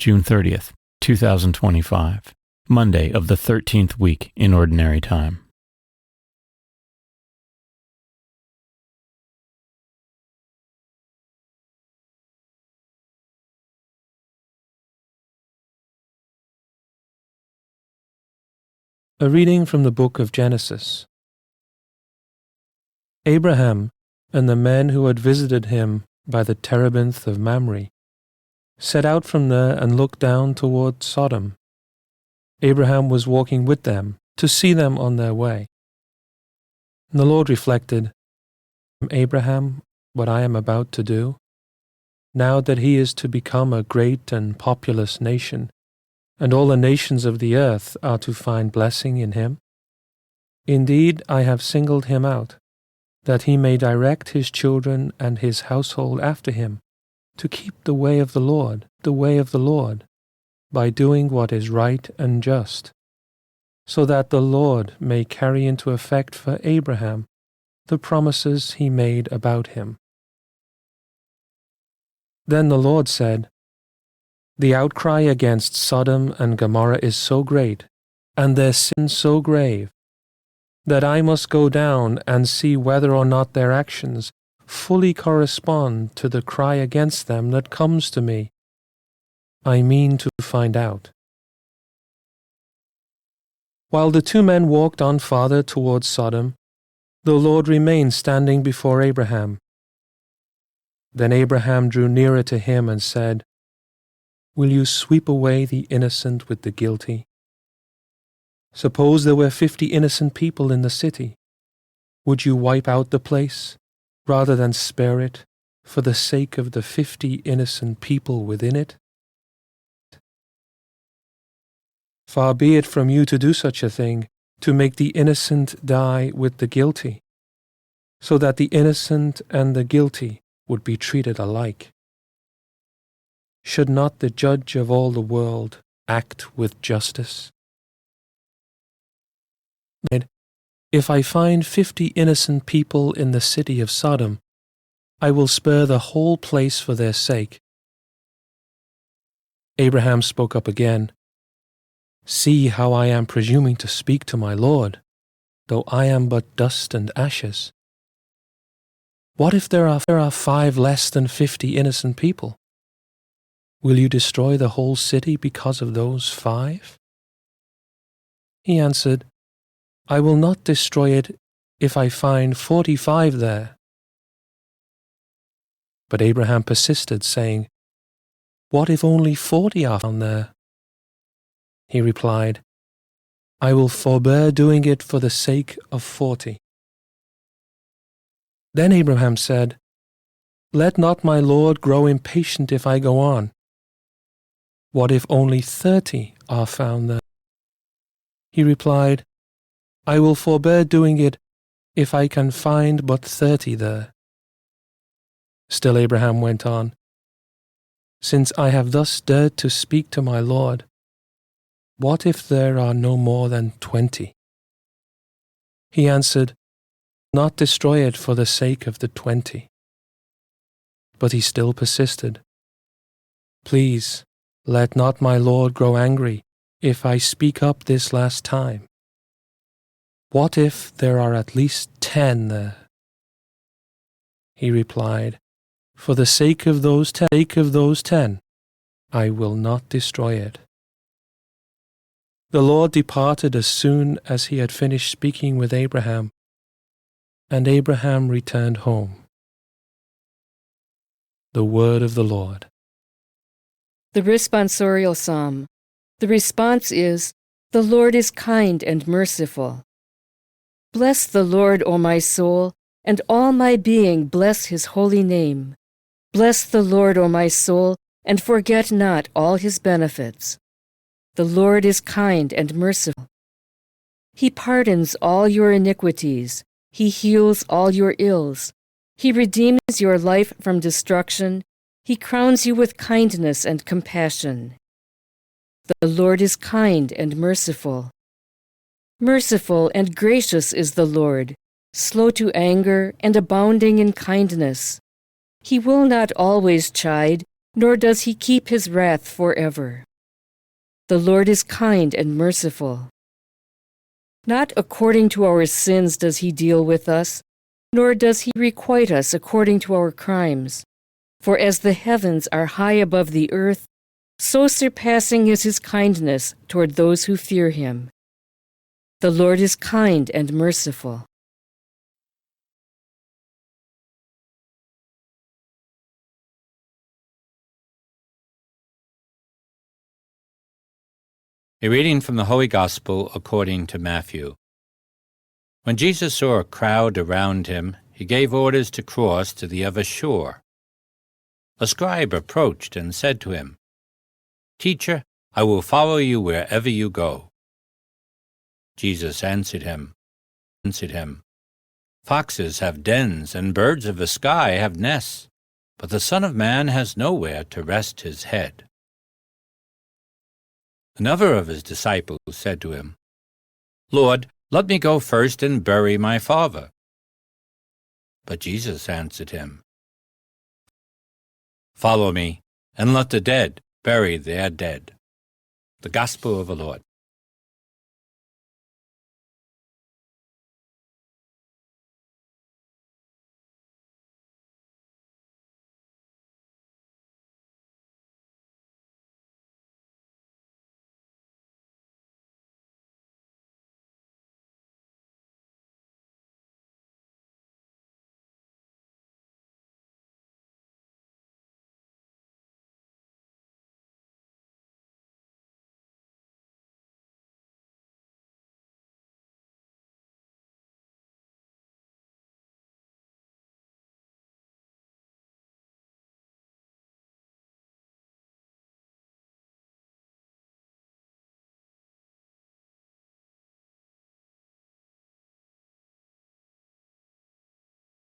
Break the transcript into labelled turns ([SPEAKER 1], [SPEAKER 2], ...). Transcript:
[SPEAKER 1] June 30th, 2025, Monday of the 13th week in Ordinary Time.
[SPEAKER 2] A reading from the book of Genesis. Abraham and the men who had visited him by the Terebinth of Mamre set out from there and looked down toward Sodom. Abraham was walking with them to see them on their way. And the Lord reflected, Abraham, what I am about to do, now that he is to become a great and populous nation, and all the nations of the earth are to find blessing in him? Indeed, I have singled him out, that he may direct his children and his household after him, to keep the way of the Lord, by doing what is right and just, so that the Lord may carry into effect for Abraham the promises he made about him. Then the Lord said, The outcry against Sodom and Gomorrah is so great, and their sin so grave, that I must go down and see whether or not their actions fully correspond to the cry against them that comes to me. I mean to find out. While the two men walked on farther towards Sodom, the Lord remained standing before Abraham. Then Abraham drew nearer to him and said, Will you sweep away the innocent with the guilty? Suppose there were 50 innocent people in the city. Would you wipe out the place, rather than spare it, for the sake of the 50 innocent people within it? Far be it from you to do such a thing, to make the innocent die with the guilty, so that the innocent and the guilty would be treated alike. Should not the judge of all the world act with justice? If I find 50 innocent people in the city of Sodom, I will spare the whole place for their sake. Abraham spoke up again. See how I am presuming to speak to my Lord, though I am but dust and ashes. What if there are 5 less than 50 innocent people? Will you destroy the whole city because of those 5? He answered, I will not destroy it if I find 45 there. But Abraham persisted, saying, What if only 40 are found there? He replied, I will forbear doing it for the sake of 40. Then Abraham said, Let not my Lord grow impatient if I go on. What if only 30 are found there? He replied, I will forbear doing it if I can find but 30 there. Still Abraham went on, Since I have thus dared to speak to my Lord, what if there are no more than 20? He answered, Not destroy it for the sake of the 20. But he still persisted, Please, let not my Lord grow angry if I speak up this last time. What if there are at least 10 there? He replied, For the sake of those 10, I will not destroy it. The Lord departed as soon as he had finished speaking with Abraham, and Abraham returned home. The word of the Lord.
[SPEAKER 3] The responsorial psalm. The response is, The Lord is kind and merciful. Bless the Lord, O my soul, and all my being bless his holy name. Bless the Lord, O my soul, and forget not all his benefits. The Lord is kind and merciful. He pardons all your iniquities. He heals all your ills. He redeems your life from destruction. He crowns you with kindness and compassion. The Lord is kind and merciful. Merciful and gracious is the Lord, slow to anger and abounding in kindness. He will not always chide, nor does he keep his wrath forever. The Lord is kind and merciful. Not according to our sins does he deal with us, nor does he requite us according to our crimes. For as the heavens are high above the earth, so surpassing is his kindness toward those who fear him. The Lord is kind and merciful.
[SPEAKER 4] A reading from the Holy Gospel according to Matthew. When Jesus saw a crowd around him, he gave orders to cross to the other shore. A scribe approached and said to him, "Teacher, I will follow you wherever you go." Jesus answered him, "Foxes have dens and birds of the sky have nests, but the Son of Man has nowhere to rest his head." Another of his disciples said to him, "Lord, let me go first and bury my father." But Jesus answered him, "Follow me, and let the dead bury their dead." The Gospel of the Lord.